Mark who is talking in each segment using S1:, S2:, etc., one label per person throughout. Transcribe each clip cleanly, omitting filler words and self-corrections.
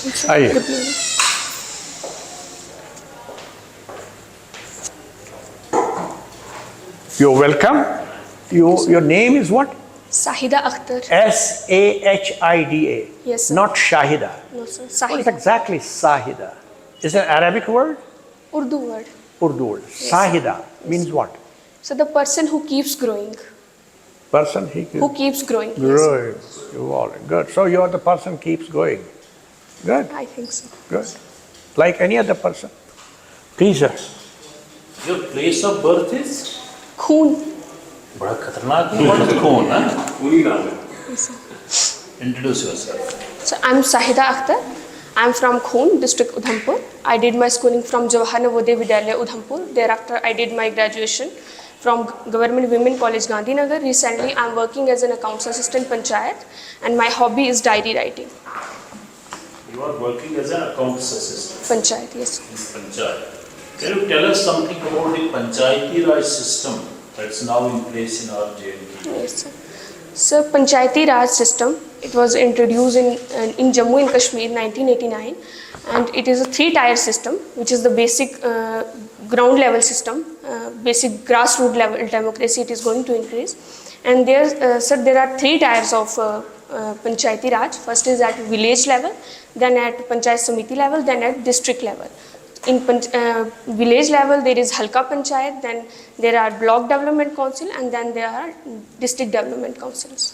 S1: आइए.
S2: Good morning.
S1: You're welcome. Your name is what?
S2: Sahida Akhtar.
S1: Sahida.
S2: Yes, sir.
S1: Not Shahida.
S2: No, sir.
S1: What is
S2: Sahida.
S1: exactly Sahida? Is it an Arabic word?
S2: Urdu word.
S1: Urdu word. Sahida means what?
S2: So the person who keeps growing.
S1: Person
S2: Who keeps growing.
S1: growing. You are good. So you are the person keeps going. Good.
S2: Yes, I think so.
S1: Good. Like any other person. Please, sir.
S3: Your place of birth is?
S2: Khoon.
S3: बड़ा खतरनाक है. What is Khoon?
S2: Yes, sir.
S3: Introduce yourself.
S2: So I'm Sahida Akhtar. I'm from Khoon, district Udhampur. I did my schooling from Jawahar Navodaya Vidyalaya, Udhampur. Thereafter, I did my graduation from Government Women College, Gandhinagar. Recently, I'm working as an accounts assistant Panchayat, and my hobby is diary writing.
S3: You are working as an accounts assistant
S2: Panchayat, yes.
S3: in Panchayat. Can you tell us something about the Panchayati Raj system that's now in place in our JNK?
S2: Yes, sir. So, Panchayati Raj system, it was introduced in Jammu and Kashmir 1989, and it is a 3-tier system, which is the basic ground level system, basic grassroots level democracy it is going to increase. And there, sir, there are 3 tiers of Panchayati Raj. First is at village level, then at Panchayat Samiti level, then at district level. In village level, there is Halka Panchayat, then there are Block Development Council, and then there are District Development Councils.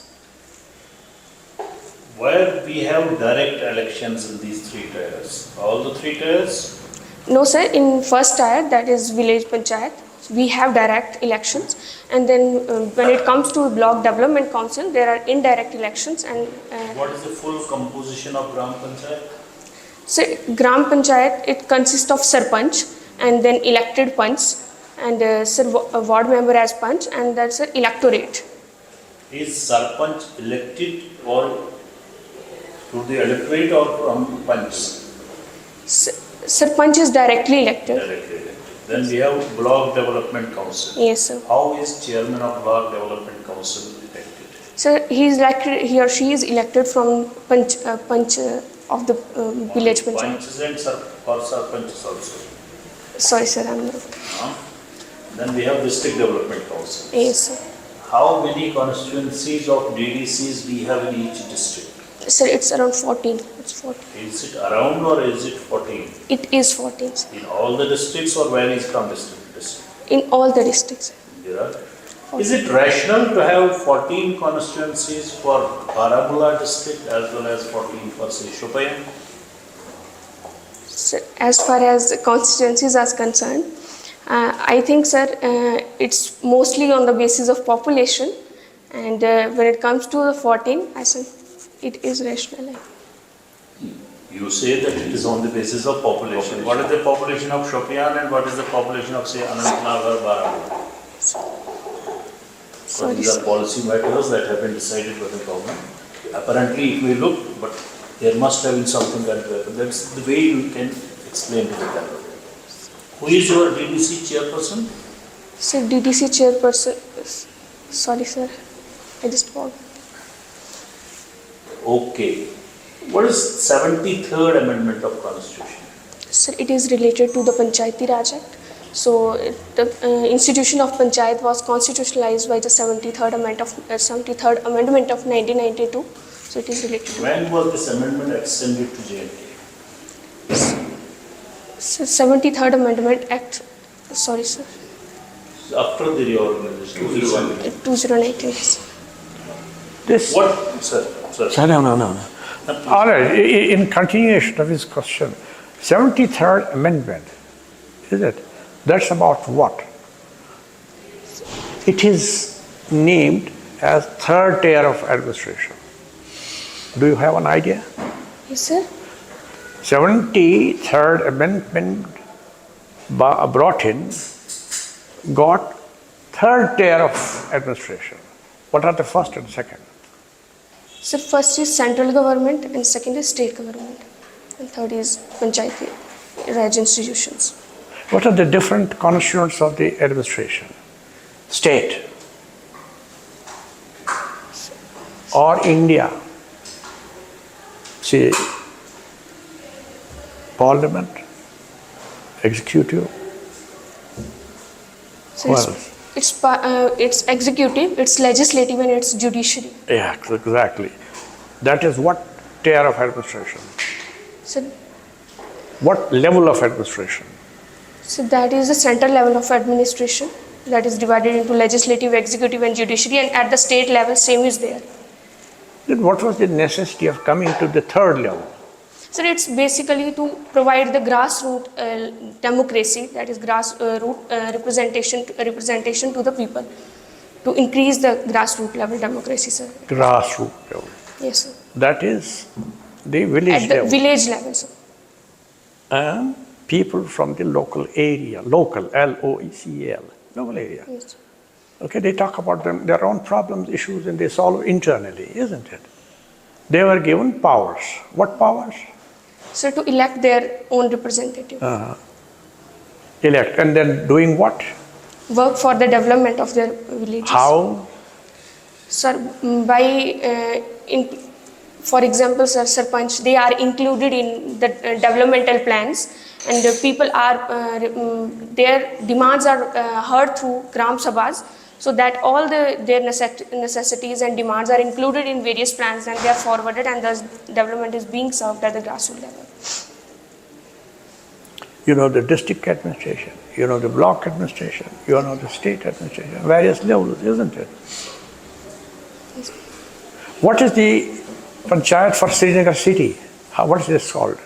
S3: Where we have direct elections in these 3 tiers? All the 3 tiers?
S2: No, sir. In first tier, that is village Panchayat, we have direct elections, and then when it comes to Block Development Council, there are indirect elections. And
S3: What is the full composition of Gram Panchayat?
S2: so Gram Panchayat, it consists of Sarpanch and then elected Panch, and a ward member as Panch, and that's an electorate.
S3: Is Sarpanch elected or through the electorate or from Panch?
S2: Sarpanch is directly elected.
S3: Directly elected. Then we have Block Development Council.
S2: Yes, sir.
S3: How is chairman of Block Development Council elected?
S2: So he or she is elected from Panch of the village Panchayat.
S3: Panches and Sarpanches also.
S2: Sorry, sir, I'm not.
S3: Then we have District Development Council.
S2: Yes, sir.
S3: How many constituencies of DDCs we have in each district?
S2: Sir, it's around 14. It's 14.
S3: Is it around or is it 14?
S2: It is 14, sir.
S3: In all the districts or varies from district to district?
S2: In all the districts.
S3: There are. Is it rational to have 14 constituencies for Baramulla district as well as 14 for say Shopian?
S2: So, as far as constituencies are concerned, I think, sir, it's mostly on the basis of population, and when it comes to the 14, I said it is rational.
S3: You say that it is on the basis of population. What is the population of Shopian and what is the population of say Anantnag or Baramulla? So
S2: Sorry,
S3: these are
S2: sir.
S3: policy matters that have been decided by the government. Apparently it may look, but there must have been something that happened. That's the way you can explain to the camera. Who is your DDC chairperson?
S2: Sir, DDC chairperson, sorry, sir, I just forgot.
S3: Okay. What is 73rd Amendment of Constitution?
S2: Sir, it is related to the Panchayati Raj Act. So, the institution of Panchayat was constitutionalized by the 73rd Amendment of 1992. So, it is related to
S3: When was this amendment extended to JNK?
S2: So, 73rd Amendment Act, sorry, sir,
S3: After the reorganization.
S2: 2019. Yes.
S1: This.
S3: What? Sir.
S1: No. All right. In continuation of his question, 73rd Amendment, is it? That's about what? It is named as 3rd tier of administration. Do you have an idea?
S2: Yes, sir.
S1: 73rd Amendment brought in, got 3rd tier of administration. What are the first and second?
S2: So, first is central government, and second is state government, and third is Panchayati Raj institutions.
S1: What are the different constituents of the administration? State or India? See, Parliament, executive.
S2: So
S1: Who
S2: it's,
S1: else?
S2: it's executive, it's legislative, and it's judiciary.
S1: Yeah, exactly. That is what tier of administration?
S2: So,
S1: What level of administration?
S2: so that is the central level of administration that is divided into legislative, executive, and judiciary, and at the state level, same is there.
S1: Then what was the necessity of coming to the third level?
S2: So it's basically to provide the grassroots democracy, that is grassroots representation to the people, to increase the grassroots level democracy, sir.
S1: Grassroots level.
S2: Yes, sir.
S1: That is the village
S2: At the
S1: level.
S2: village level, sir.
S1: And people from the local area, local, L-O-E-C-L, local area.
S2: Yes, sir.
S1: Okay, they talk about their own problems, issues, and they solve internally, isn't it? They were given powers. What powers?
S2: So to elect their own representative,
S1: Elect. And then doing what?
S2: work for the development of their villages.
S1: How?
S2: Sir, for example, sir, Sarpanch, they are included in the developmental plans, and the people are, their demands are heard through Gram Sabhas, so that all their necessities and demands are included in various plans, and they are forwarded, and thus development is being served at the grassroots level.
S1: You know the district administration, you know the block administration, you know the state administration, various levels, isn't it? What is the panchayat for Srinagar city? What is this called?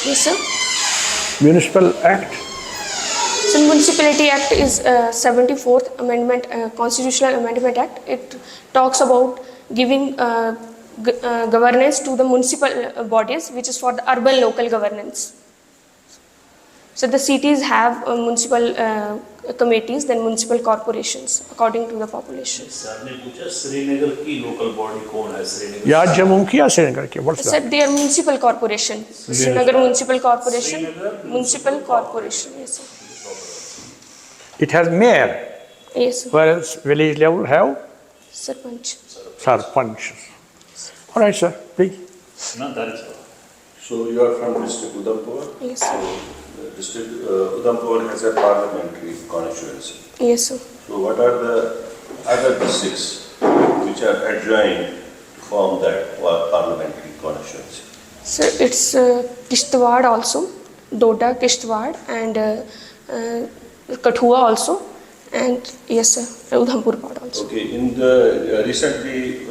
S2: Yes, sir.
S1: Municipal Act?
S2: So Municipality Act is 74th Amendment, Constitutional Amendment Act. It talks about giving governance to the municipal bodies, which is for the urban local governance. So the cities have municipal committees, then municipal corporations, according to the population.
S3: Sir ने पूछा श्रीनगर की local body कौन है Srinagar
S1: Yeah, Jammu ki or Srinagar ki? What's
S2: So
S1: that?
S2: they are municipal corporation. Srinagar Municipal Corporation. Municipal Corporation, yes, sir.
S1: It has mayor,
S2: Yes, sir.
S1: whereas village level have
S2: Sarpanch.
S1: sarpanch. All right, sir, please.
S3: ना दर्ज है
S4: So you are from district Udhampur.
S2: Yes, sir.
S4: The district Udhampur has a parliamentary constituency.
S2: Yes, sir.
S4: So what are the other districts which are adjoined to form that parliamentary constituency?
S2: Sir, it's Kishtwad also, Doda, Kishtwad, and Kathua also, and yes, sir, Udhampur part also.
S4: Okay, in the recently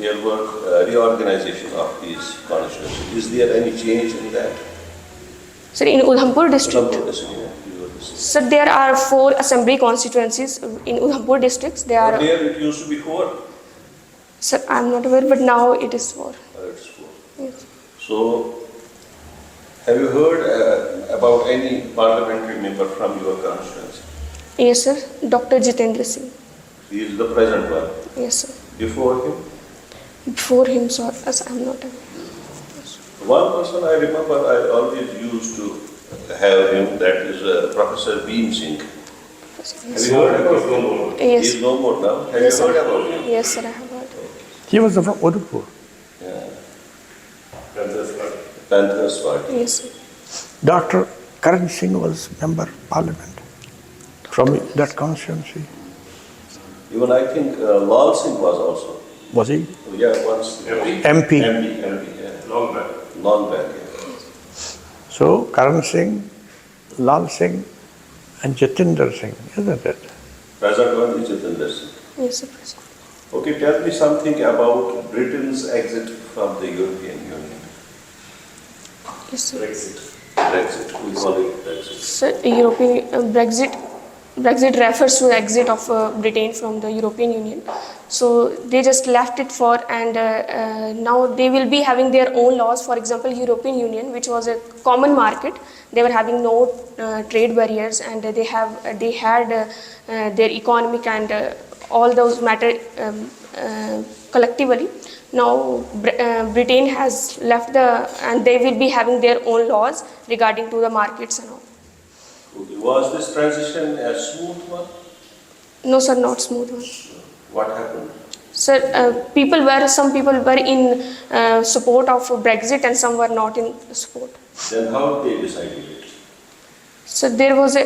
S4: there were reorganization of these constituencies. Is there any change in that?
S2: Sir, in Udhampur district,
S4: Udhampur district, your district.
S2: sir, there are 4 assembly constituencies in Udhampur districts. They are,
S4: Earlier it used to be 4.
S2: sir, I'm not aware, but now it is 4.
S4: It's 4.
S2: Yes.
S4: So, have you heard about any parliamentary member from your constituency?
S2: Yes, sir, Dr. Jitendra Singh.
S4: He is the present one.
S2: Yes, sir.
S4: Before him,
S2: Before him, sir, as I'm not aware.
S4: one person I remember I always used to have him, that is Professor Beam Singh. Have you heard about him? He
S2: Yes.
S4: is no more now. Have
S2: Yes,
S4: you heard
S2: sir.
S4: about him?
S2: Yes, sir, I have heard.
S1: He was from Udaipur.
S4: Yeah. Panthers Party.
S2: Yes, sir.
S1: Dr. Karan Singh was member of parliament from that constituency.
S4: Even I think Lal Singh was also.
S1: Was he?
S4: Yeah, once.
S1: MP.
S4: MP, yeah. Long back, yeah.
S1: So, Karan Singh, Lal Singh, and Jatinder Singh, isn't it?
S4: Present one is Jitendra Singh.
S2: Yes, sir, President.
S4: Okay, tell me something about Britain's exit from the European Union.
S2: Yes, sir.
S4: Brexit, we call it Brexit.
S2: Sir, European Brexit refers to the exit of Britain from the European Union. So they just left it for, and now they will be having their own laws. For example, European Union, which was a common market, they were having no trade barriers, and they had their economic and all those matter collectively. Now Britain has left and they will be having their own laws regarding to the markets and all.
S4: Okay. Was this transition a smooth one?
S2: No, sir, not smooth one.
S4: What happened?
S2: Sir, some people were in support of Brexit and some were not in support.
S4: Then how they decided it?
S2: So there was a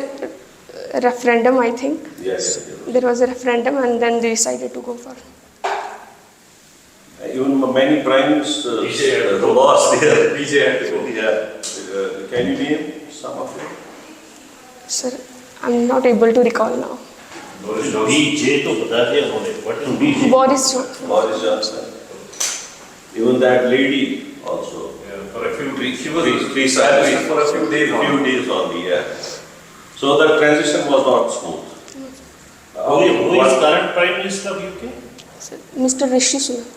S2: referendum, I think.
S4: Yes.
S2: There was a referendum and then they decided to go for it.
S4: Even many prime ministers lost there. Can you name some of them?
S2: Sir, I'm not able to recall now.
S3: DJ तो बता दिया उन्होंने. What is DJ?
S2: Boris Johnson.
S4: Boris Johnson. Even that lady also.
S5: For a few days, she
S4: For a few days only, yeah. So the transition was not smooth.
S3: Who is current Prime Minister of UK?
S2: Sir, Mr. Rishi Sunak.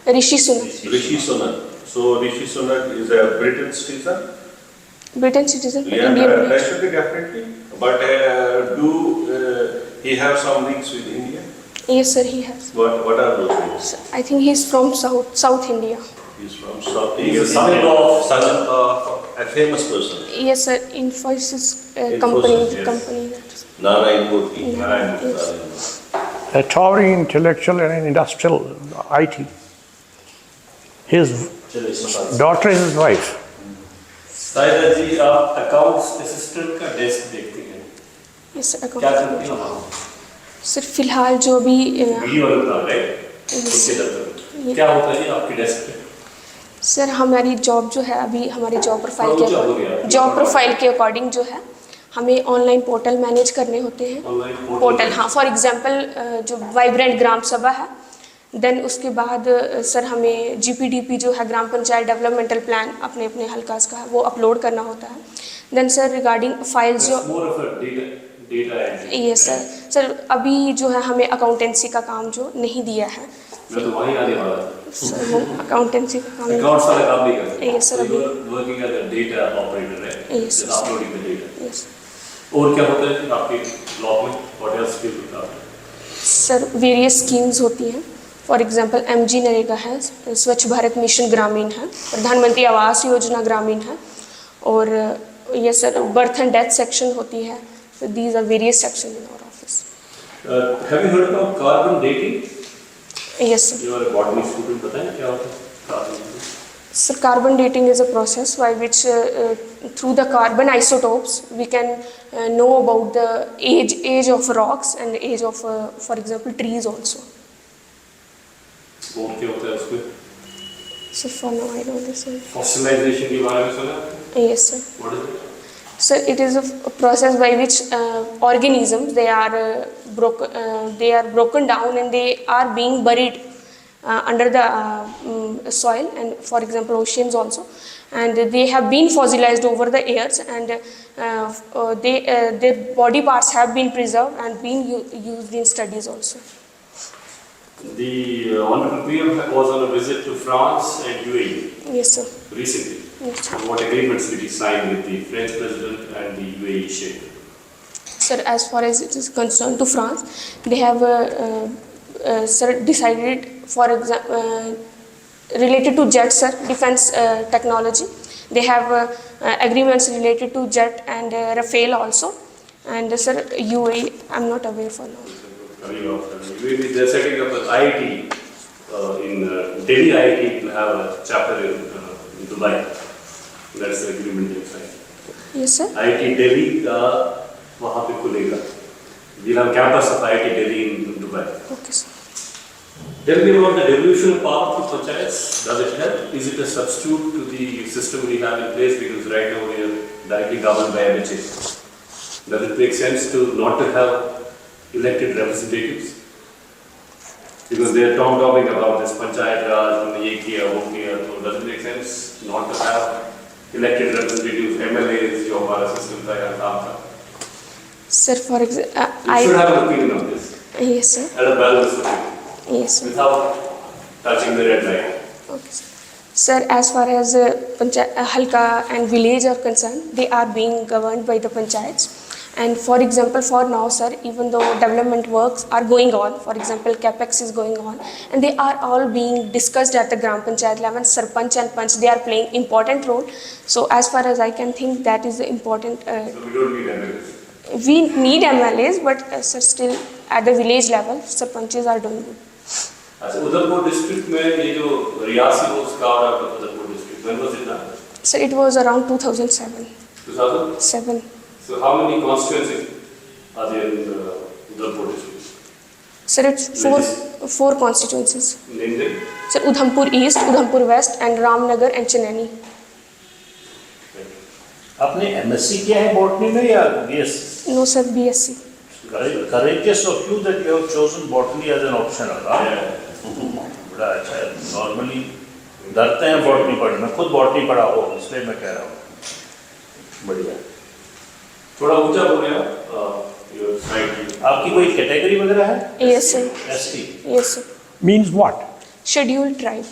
S2: Rishi Sunak.
S4: Rishi Sunak. So Rishi Sunak is a British citizen?
S2: British citizen, but
S4: Yeah,
S2: Indian.
S4: that should be definitely. But he have some links with India?
S2: Yes, sir, he has.
S4: What are those links?
S2: Sir, I think he's from South India.
S4: He's from South
S5: He
S4: India.
S5: is son
S4: of a famous person.
S2: Yes, sir, Infosys
S4: Infosys,
S2: company.
S5: yes.
S2: Company.
S4: Narayan Murthy.
S2: Yes.
S1: A towering intellectual and an industrial IT. His daughter is his wife.
S5: Sahida जी आप accounts assistant का desk देखती हैं
S2: Yes, sir,
S5: क्या
S2: account.
S5: करती हैं आप
S2: sir फिलहाल जो भी
S5: वीडियो वाला काम राइट उसके दफ्तर क्या होता है जी आपके डेस्क पे
S2: सर हमारी जॉब जो है अभी हमारी जॉब प्रोफाइल
S5: हाँ,
S2: के
S5: वो job हो गया।
S2: जॉब प्रोफाइल के अकॉर्डिंग जो है हमें ऑनलाइन पोर्टल मैनेज करने होते हैं.
S5: ऑनलाइन
S2: पोर्टल हाँ, फॉर एग्जांपल जो वाइब्रेंट ग्राम सभा है, देन उसके बाद सर हमें जीपीडीपी जो है ग्राम पंचायत डेवलपमेंटल प्लान अपने अपने हल्कास का है वो अपलोड करना होता है. देन सर रिगार्डिंग फाइल्स जो
S5: more of a data entry
S2: ये सर अभी जो है हमें अकाउंटेंसी का काम जो नहीं दिया है.
S5: मैं तो वहीं आने वाला था
S2: सर वो अकाउंटेंसी का काम
S5: अकाउंट्स वाला काम नहीं करते
S2: Yes, sir, अभी-
S5: working as a data operator right
S2: Yes, sir.
S5: Uploading the data
S2: Yes.
S5: और क्या होता है आपके ब्लॉक में what else do you do
S2: sir various schemes होती हैं. फॉर एग्जांपल एमजी नरेगा है, स्वच्छ भारत मिशन ग्रामीण है, प्रधानमंत्री आवास योजना ग्रामीण है, और ये sir birth and death section होती है. These are various section in our office.
S5: Have you heard about carbon dating
S2: yes sir.
S5: You are a botany student बताएं क्या होता है carbon
S2: Sir, carbon dating is a process by which through the carbon isotopes we can know about the age of rocks and the age of for example trees also.
S5: और क्या होता है उसमें
S2: So for now I know this one.
S5: Fossilisation के बारे में सुना है
S2: Yes sir.
S5: What is it
S2: Sir, it is a process by which organisms they are broken down and they are being buried under the soil and for example oceans also, and they have been fossilized over the years, and their body parts have been preserved and been used in studies also.
S5: The Honorable PM was on a visit to France and UAE
S2: Yes sir.
S5: recently.
S2: Yes, sir.
S5: What agreements did he sign with the French President and the UAE Sheikh?
S2: Sir, as far as it is concerned to France, they have sir decided, for example, related to jet, sir, defense technology. They have agreements related to jet and Rafale also. And sir, UAE, I'm not aware for now.
S5: UAE, they're setting up an IIT in Delhi IIT will have a chapter in Dubai. That's the agreement they signed.
S2: Yes sir.
S5: IIT Delhi का वहाँ पे खुलेगा. We'll have campus of IIT Delhi in Dubai.
S2: Okay sir.
S5: Tell me about the devolution of power to panchayats. Does it help? Is it a substitute to the system we have in place? Because right now we are directly governed by MHA. Does it make sense to not to have elected representatives? Because they are talking about this panchayat raj, हमने ये किया, वो किया, so does it make sense not to have elected representatives, MLAs जो हमारा system था यहाँ काम था?
S2: Sir, for example,
S5: You should have an opinion on this.
S2: Yes sir.
S5: And a balanced opinion.
S2: Yes sir.
S5: Without touching the red line.
S2: Okay, sir. Sir, as far as Halka and village are concerned, they are being governed by the panchayats. And for example, for now, sir, even though development works are going on, for example, CAPEX is going on, and they are all being discussed at the Gram Panchayat level, Sarpanch and Panch, they are playing important role. So as far as I can think, that is the important.
S5: So we don't need MLAs.
S2: We need MLAs, but sir, still at the village level, Sarpanches are doing good.
S5: अच्छा, Udhampur district में ये जो Reasi was carved out of Udhampur district, when was it done?
S2: Sir, it was around 2007.
S5: 2000?
S2: 7.
S5: So how many constituencies are there in Udaipur district?
S2: Sir, it's four constituencies.
S5: Name them.
S2: Sir, Udhampur East, Udhampur West, and Ramnagar and Chenani.
S3: आपने MSc किया है botany में या BS?
S2: No, sir, BSc.
S3: Courageous of you that you have chosen botany as an optional. बड़ा अच्छा है. Normally डरते हैं botany पढ़ने. मैं खुद botany पढ़ा हूँ, इसलिए मैं कह रहा हूँ. बढ़िया.
S5: थोड़ा ऊंचा बोले आप. Your side.
S3: आपकी कोई कैटेगरी वगैरह है?
S2: Yes, sir.
S3: ST.
S2: Yes, sir.
S1: Means what?
S2: Scheduled tribe.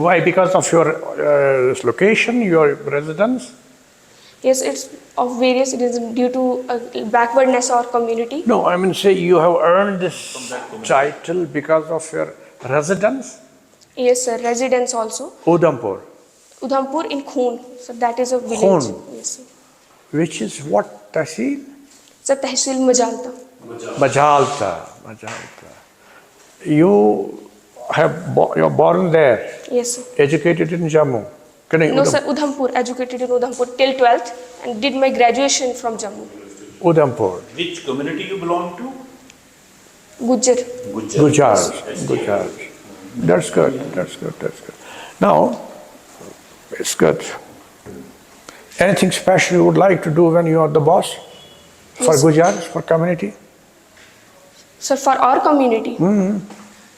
S1: Why? Because of your location, your residence?
S2: Yes, it's of various reasons due to backwardness of our community.
S1: No, I mean, say you have earned this title because of your residence?
S2: Yes, sir. Residence also.
S1: Udhampur,
S2: Udhampur in Khoon. So that is a village.
S1: Khoon.
S2: Yes, sir.
S1: which is what Tahsil?
S2: Sir, Tehsil Majalta.
S1: Majalta. Majalta. You're born there,
S2: Yes, sir.
S1: educated in Jammu.
S2: No, sir. Udhampur. Educated in Udhampur till 12th and did my graduation from Jammu.
S1: Udhampur.
S3: Which community you belong to?
S2: Gujjar.
S1: Gujar. That's good. That's good. That's good. Now, it's good. Anything special you would like to do when you are the boss? For
S2: Yes.
S1: Gujars, for community?
S2: Sir, for our community.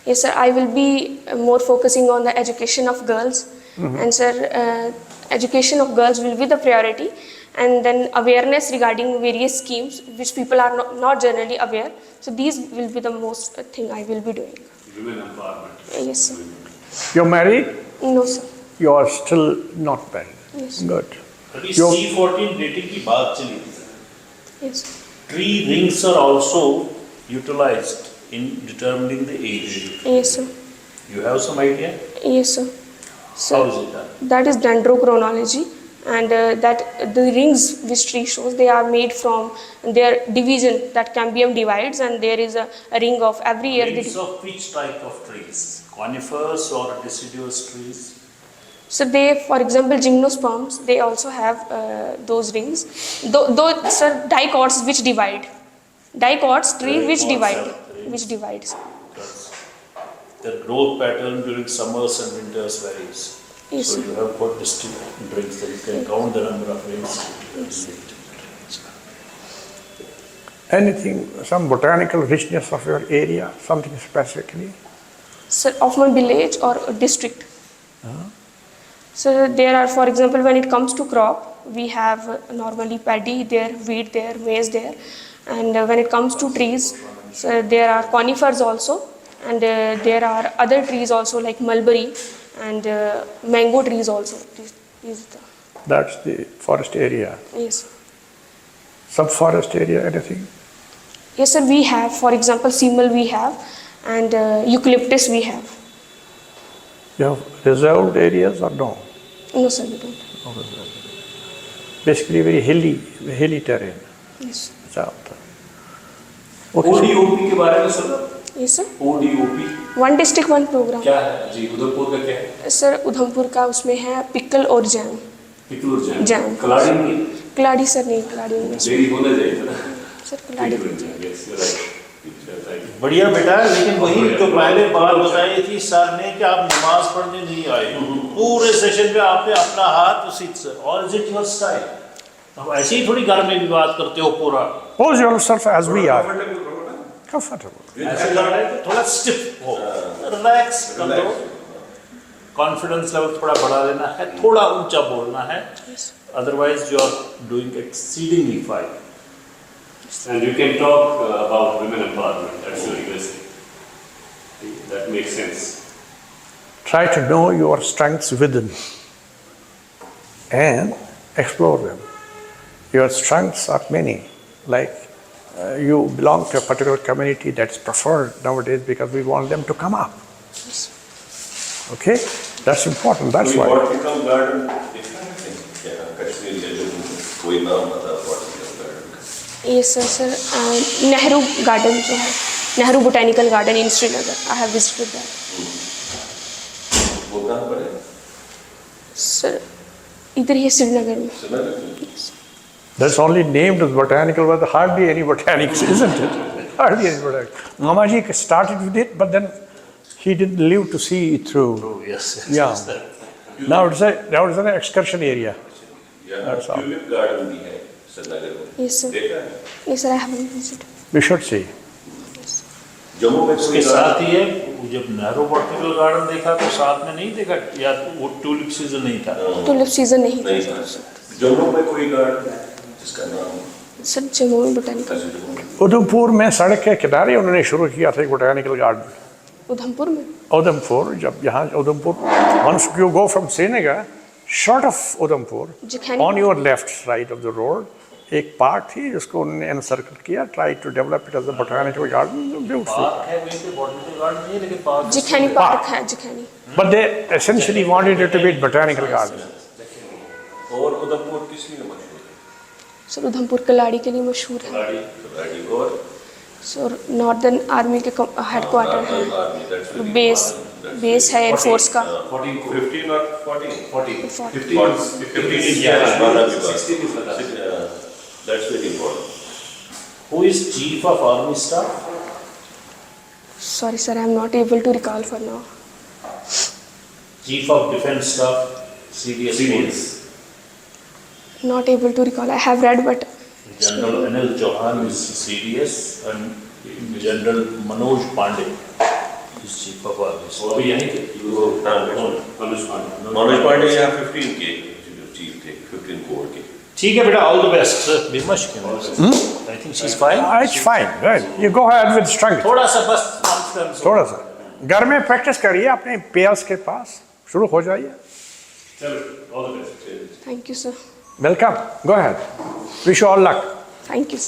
S2: Yes, sir. I will be more focusing on the education of girls. And sir, education of girls will be the priority. And then awareness regarding various schemes which people are not generally aware. So these will be the most thing I will be doing.
S5: Women empowerment.
S2: Yes, sir.
S1: You're married?
S2: No, sir.
S1: You are still not married.
S2: Yes.
S1: Good.
S3: अभी
S1: Your-
S3: C14 dating की बात चली थी.
S2: Yes.
S3: Tree rings are also utilized in determining the age.
S2: Yes, sir.
S3: You have some idea?
S2: Yes, sir.
S3: How is it done?
S2: That is dendrochronology, and that the rings which tree shows, they are made from their division, that cambium divides, and there is a ring of every year.
S3: Rings of which type of trees? Conifers or deciduous trees?
S2: So they, for example, gymnosperms, they also have those rings. Though sir, dicots which divide. Dicots tree which
S3: Dicots
S2: divide,
S3: have rings.
S2: which divides.
S3: Their growth pattern during summers and winters varies.
S2: Yes,
S3: So
S2: sir.
S3: you have got distinct rings that you can count the number of rings.
S1: Anything, some botanical richness of your area, something specifically?
S2: Sir, of my village or district. So there are, for example, when it comes to crop, we have normally paddy there, wheat there, maize there, and when it comes to trees, so there are conifers also, and there are other trees also like mulberry and mango trees also. These
S1: That's the forest area.
S2: yes.
S1: Subforest area, anything?
S2: Yes, sir, we have, for example, simul we have, and eucalyptus we have.
S1: You have reserved areas or no?
S2: No, sir, we don't.
S1: Basically very hilly terrain.
S2: Yes.
S1: South. Okay.
S5: ODOP के बारे में सुना?
S2: Yes, sir.
S5: ODOP
S2: One district, one program.
S5: क्या है जी? उधमपुर का क्या है?
S2: Sir Udhampur का उसमें है पिकल और जैम.
S5: पिकल और जैम.
S2: जैम.
S5: कलाड़ी नहीं.
S2: कलाड़ी सर नहीं, कलाड़ी नहीं.
S5: देरी होने चाहिए ना.
S2: सर कलाड़ी.
S5: पिकल और jam. Yes, you're right. You're right.
S3: बढ़िया बेटा, लेकिन वही जो पहले बात बताई थी सर ने कि आप नमाज पढ़ने नहीं आए, पूरे सेशन में आपने अपना हाथ उसी से, और इज इट योर स्टाइल? अब ऐसे ही थोड़ी घर में भी बात करते हो पूरा,
S1: Pose yourself as we are. Comfortable.
S3: ऐसे लग रहा है कि थोड़ा स्टिफ हो, रिलैक्स कर दो, कॉन्फिडेंस लेवल थोड़ा बढ़ा लेना है, थोड़ा ऊंचा बोलना है, otherwise you are doing exceedingly fine.
S5: And you can talk about women empowerment. That's your request. That makes sense.
S1: Try to know your strengths within and explore them. Your strengths are many, like you belong to a particular community that's preferred nowadays because we want them to come up. Okay? That's important, that's why.
S4: Vertical garden, different thing. Yeah, Kashmir legend, कोई नाम बता vertical garden.
S2: ये sir Nehru garden जो है. Nehru Botanical Garden in Srinagar. I have visited that.
S4: वो कहाँ पर है?
S2: Sir, इधर ही है श्रीनगर में.
S4: श्रीनगर में?
S1: That's only named as botanical, but hardly any botanics, isn't it? Hardly any botanics. Mamaji started with it, but then he didn't live to see it through.
S3: Oh, yes.
S1: Yeah. Now it's an excursion area.
S4: यहाँ
S1: That's all.
S4: Tulip garden भी है श्रीनगर में.
S2: Yes, sir.
S4: देखा है?
S2: Yes, sir. I haven't visited.
S1: We should see.
S4: Jammu में
S3: उसके साथ ही है, जब नेहरू बॉटनिकल गार्डन देखा तो साथ में नहीं देखा, या वो ट्यूलिप सीजन नहीं था?
S2: Tulip season नहीं
S4: नहीं
S2: था.
S4: था. जम्मू में कोई गार्डन है जिसका नाम
S2: सर जम्मू में botanical.
S1: उधमपुर में सड़क के किनारे उन्होंने शुरू किया था एक बोटानिकल गार्डन.
S2: उधमपुर में.
S1: उधमपुर, जब यहाँ Udhampur, once you go from Srinagar, short of Udhampur,
S2: Jikhani
S1: on your left side of the road, एक पार्क थी जिसको उन्होंने एनसर्कल किया, try to develop it as a botanical garden, beautiful.
S3: Park है वहीं पे, बॉटनिकल गार्डन नहीं है, लेकिन पार्क
S2: जिखानी पार्क है. जिखानी.
S1: But they essentially wanted it to be botanical garden.
S4: और उधमपुर किस लिए मशहूर है?
S2: सर उधमपुर कलाड़ी के लिए मशहूर है.
S4: कलाड़ी और
S2: सर नॉर्दर्न आर्मी के हेडक्वार्टर है.
S4: Army, that's very
S2: base
S4: important.
S2: Base है एयरफोर्स का.
S5: 14 crore.
S4: 15 or 14?
S5: 14.
S2: 40.
S4: 15 is Bala Vibhag.
S5: 16 is Ladakh.
S4: That's very important.
S3: Who is chief of army staff?
S2: Sorry sir, I am not able to recall for now.
S3: Chief of defense staff, CDS.
S2: Not able to recall. I have read but
S3: General Anil Chauhan is CDS and General Manoj Pandey is chief of army
S5: वो
S3: staff.
S5: भी यहीं थे.
S4: वो हाँ,
S5: मनोज पांडे.
S4: मनोज पांडे यहाँ 15 के chief थे, 15 core के.
S3: ठीक है बेटा, all the best. Bimash I think she's fine.
S1: It's fine, right? You go ahead with strength.
S3: थोड़ा सा बस confidence हो.
S1: थोड़ा सा घर में प्रैक्टिस करिए अपने पेयर्स के पास, शुरू हो जाइए.
S5: चलो, all the best.
S2: thank you sir.
S1: Welcome. Go ahead. Wish you all luck.
S2: Thank you sir.